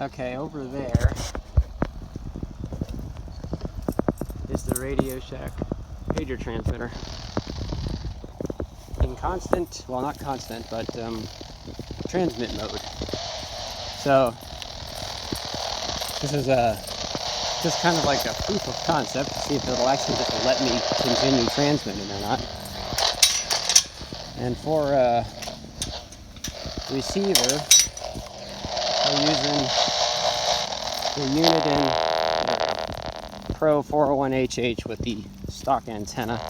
Okay, over there is the RadioShack pager transmitter in constant, well not constant, but transmit mode. So this is just kind of like a proof of concept to see if it'll actually just let me continue transmitting or not. And for receiver, we're using the Uniden PRO401HH with the stock antenna.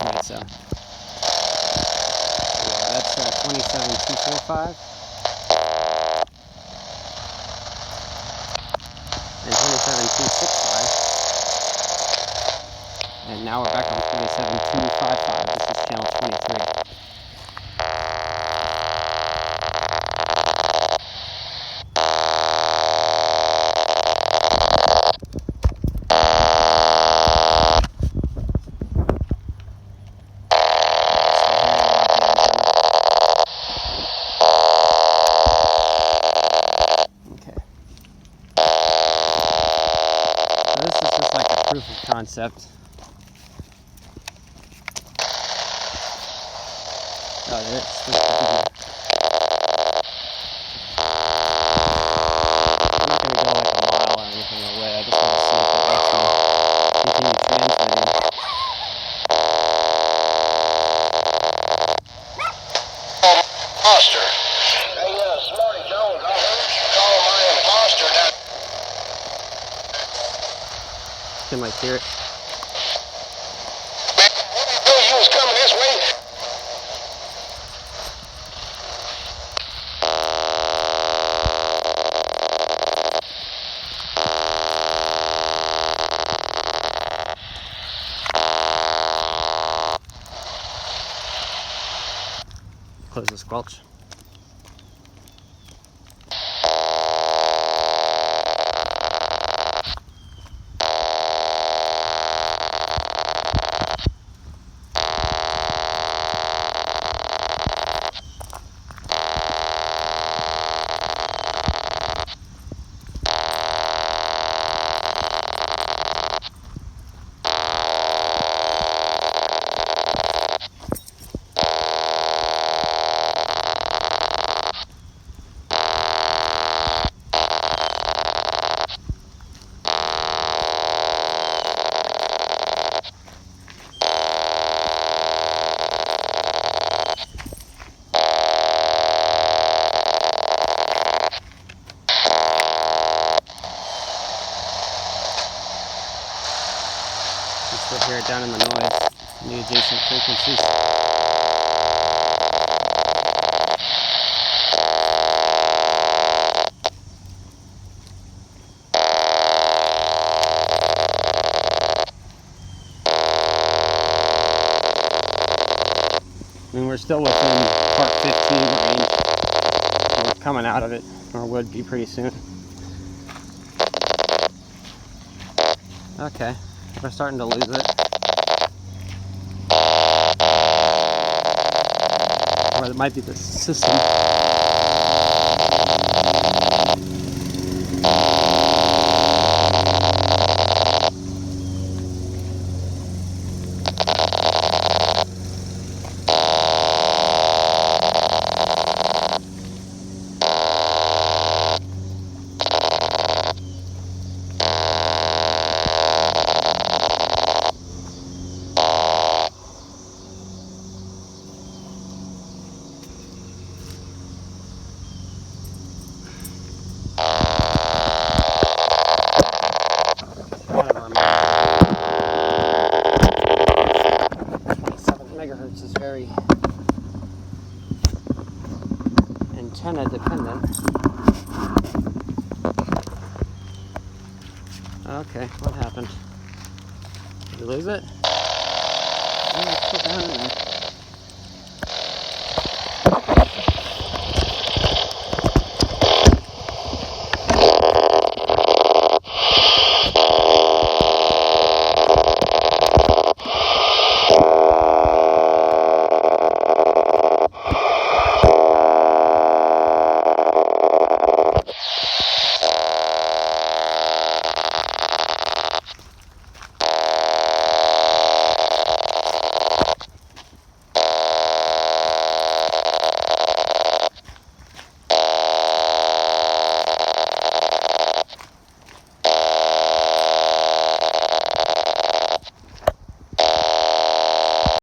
Right, so yeah, that's 27.255 and 27.265, and now we're back on 27.255. This is channel 23. Proof of concept. Oh, there it's supposed to be here. I'm not going to go like a mile or anything away. I just want to see if it lets me continue transmitting. Imposter. Hey, Smarty Jones, I heard you call my imposter down. Can I hear it? Man, what did you know you was coming this way? Close the squelch. You still hear it down in the noise, in the adjacent frequencies. I mean, we're still within part 15 range. We're coming out of it, or would be pretty soon. Okay, we're starting to lose it. Or it might be the system. MHz is very antenna dependent. Okay, what happened? Did you lose it? Oh, it's still down in there.